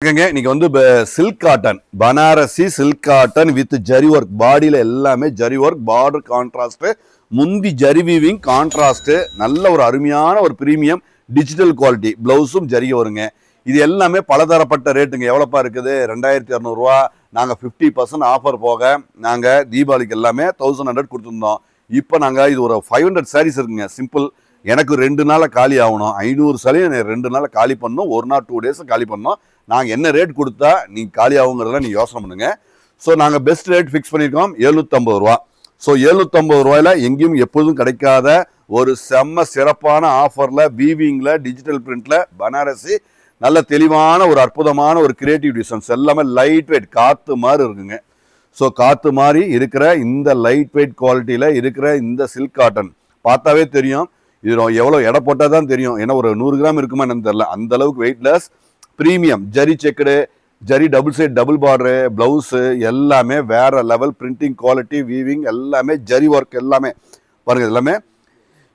இன்னைக்கு வந்து silk cotton Banarasi silk cotton with zari work பாடியில எல்லாமே ஜரி ஒர்க் பார்டர் கான்ட்ராஸ்ட் முந்தி ஜரி வீவிங் கான்ட்ராஸ்ட் நல்ல ஒரு அருமையான ஒரு பிரீமியம் டிஜிட்டல் குவாலிட்டி பிளவுஸும் ஜரி வருங்க. இது எல்லாமே பலதரப்பட்ட ரேட்டுங்க. எவ்வளோப்பா இருக்குது? 2200 ரூபா. நாங்கள் 50% ஆஃபர் போக நாங்கள் தீபாவளிக்கு எல்லாமே 1100 கொடுத்துருந்தோம். இப்போ நாங்கள் இது ஒரு 500 சாரீஸ் இருக்குங்க. சிம்பிள். எனக்கு 2 நாளில் காலி ஆகணும். 500 சாரியும் 2 நாளில் காலி பண்ணணும். 1 நாள் 2 டேஸ் காலி பண்ணணும். நாங்கள் என்ன ரேட் கொடுத்தா நீங்கள் காலி ஆகுங்கிறதெல்லாம் நீங்கள் யோசனை பண்ணுங்க. ஸோ நாங்கள் பெஸ்ட் ரேட் ஃபிக்ஸ் பண்ணியிருக்கோம் 750 ரூபா. ஸோ 750 ரூபாயில் எங்கேயும் எப்போதும் கிடைக்காத ஒரு செம்ம சிறப்பான ஆஃபரில் வீவிங்கில் டிஜிட்டல் பிரிண்டில் பனாரசி நல்ல தெளிவான ஒரு அற்புதமான ஒரு கிரியேட்டிவ் டிசைன்ஸ் எல்லாமே லைட் வெயிட் காற்று மாதிரி இருக்குங்க. ஸோ காற்று மாதிரி இருக்கிற இந்த லைட் வெயிட் குவாலிட்டியில் இருக்கிற இந்த சில்க் காட்டன் பார்த்தாவே தெரியும். இது எவ்வளோ எடை போட்டால் தான் தெரியும். ஏன்னா ஒரு 100 கிராம் இருக்குமா என்னன்னு தெரியல. அந்த அளவுக்கு weightless premium zari checked zari double side double border blouse எல்லாமே வேற லெவல் பிரிண்டிங் குவாலிட்டி வீவிங் எல்லாமே ஜரி ஒர்க் எல்லாமே பாருங்கள். எல்லாமே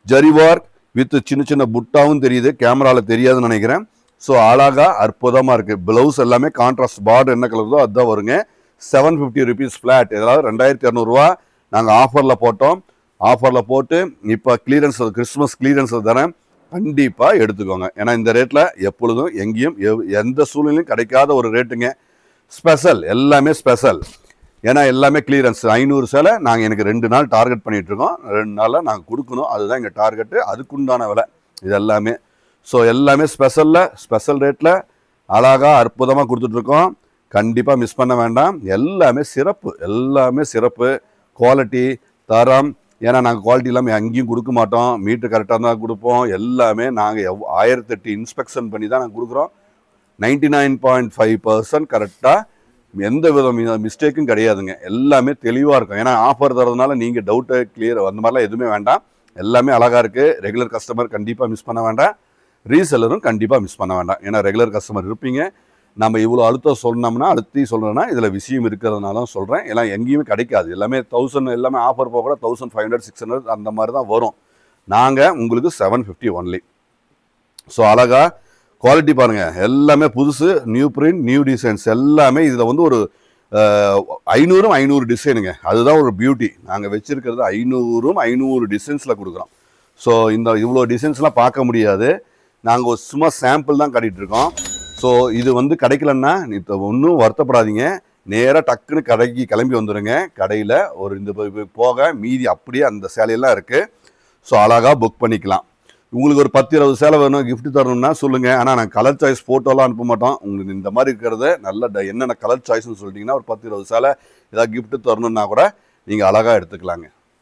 ஜரி ஒர்க் வித் சின்ன சின்ன புட்டாவும் தெரியுது. கேமராவில் தெரியாதுன்னு நினைக்கிறேன். ஸோ அழகா அற்புதமாக இருக்குது. ப்ளவுஸ் எல்லாமே கான்ட்ராஸ்ட் பார்டர் என்ன கலருதோ அதுதான் வருங்க. 750 ருபீஸ் ஃப்ளாட். ஏதாவது 2200 ரூபா நாங்கள் ஆஃபரில் போட்டோம். ஆஃபரில் போட்டு இப்போ கிளியரன்ஸ் கிறிஸ்மஸ் கிளியரன்ஸ் தானே கண்டிப்பாக எடுத்துக்கோங்க. ஏன்னா இந்த ரேட்டில் எப்பொழுதும் எங்கேயும் எந்த சூழ்நிலையும் கிடைக்காத ஒரு ரேட்டுங்க. ஸ்பெஷல் எல்லாமே ஸ்பெஷல். ஏன்னா எல்லாமே கிளியரன்ஸ். 500 சேலை நாங்கள் எனக்கு 2 நாள் டார்கெட் பண்ணிகிட்ருக்கோம். 2 நாளில் நாங்கள் கொடுக்கணும். அதுதான் எங்கள் டார்கெட்டு. அதுக்குண்டான விலை இது எல்லாமே. ஸோ எல்லாமே ஸ்பெஷலில் ஸ்பெஷல் ரேட்டில் அழகாக அற்புதமாக கொடுத்துட்ருக்கோம். கண்டிப்பாக மிஸ் பண்ண வேண்டாம். எல்லாமே சிறப்பு. எல்லாமே சிறப்பு குவாலிட்டி தரம். ஏன்னா நாங்கள் குவாலிட்டி இல்லாமல் எங்கேயும் கொடுக்க மாட்டோம். மீட்ரு கரெக்டாக தான் கொடுப்போம். எல்லாமே நாங்கள் 1008 இன்ஸ்பெக்ஷன் பண்ணி தான் நாங்கள் கொடுக்குறோம். 99.5% கரெக்டாக எந்த வித மிஸ்டேக்கும் கிடையாதுங்க. எல்லாமே தெளிவாக இருக்கும். ஏன்னா ஆஃபர் தரதுனால நீங்கள் டவுட்டை கிளியர் அந்த மாதிரிலாம் எதுவுமே வேண்டாம். எல்லாமே அழகாக இருக்குது. ரெகுலர் கஸ்டமர் கண்டிப்பாக மிஸ் பண்ண வேண்டாம். ரீசெல்லரும் கண்டிப்பாக மிஸ் பண்ண வேண்டாம். ஏன்னா ரெகுலர் கஸ்டமர் இருப்பீங்க. நம்ம இவ்வளோ அழுத்தம் சொன்னோம்னா அழுத்தி சொல்கிறேன்னா இதில் விஷயம் இருக்கிறதுனால சொல்கிறேன். எல்லாம் எங்கேயுமே கிடைக்காது. எல்லாமே 1000 எல்லாமே ஆஃபர் போக கூட 1500 600 அந்த மாதிரி தான் வரும். நாங்கள் உங்களுக்கு 750 ஒன்லி. ஸோ அழகா குவாலிட்டி பாருங்கள். எல்லாமே புதுசு நியூ பிரிண்ட் நியூ டிசைன்ஸ் எல்லாமே. இதில் வந்து ஒரு 500 டிசைனுங்க. அதுதான் ஒரு பியூட்டி. நாங்கள் வச்சுருக்கிறது 500 டிசைன்ஸில் கொடுக்குறோம். ஸோ இந்த இவ்வளோ டிசைன்ஸ்லாம் பார்க்க முடியாது. நாங்கள் சும்மா சாம்பிள் தான் காட்டிகிட்ருக்கோம். ஸோ இது வந்து கிடைக்கலன்னா ஒன்றும் வருத்தப்படாதீங்க. நேராக டக்குன்னு கடைக்கு கிளம்பி வந்துடுங்க. கடையில் ஒரு இந்த போக மீதி அப்படியே அந்த சேலையெல்லாம் இருக்குது. ஸோ அழகாக புக் பண்ணிக்கலாம். உங்களுக்கு ஒரு 10-20 சேலை வேணும் கிஃப்ட் தரணும்னா சொல்லுங்கள். ஆனால் நாங்கள் கலர் சாய்ஸ் ஃபோட்டோலாம் அனுப்ப மாட்டோம். உங்களுக்கு இந்த மாதிரி இருக்கிறத நல்ல என்னென்ன கலர் சாய்ஸ்ன்னு சொல்லிட்டிங்கன்னா ஒரு 10-20 சேலை ஏதாவது கிஃப்ட்டு தரணுன்னா கூட நீங்கள் அழகாக எடுத்துக்கலாங்க.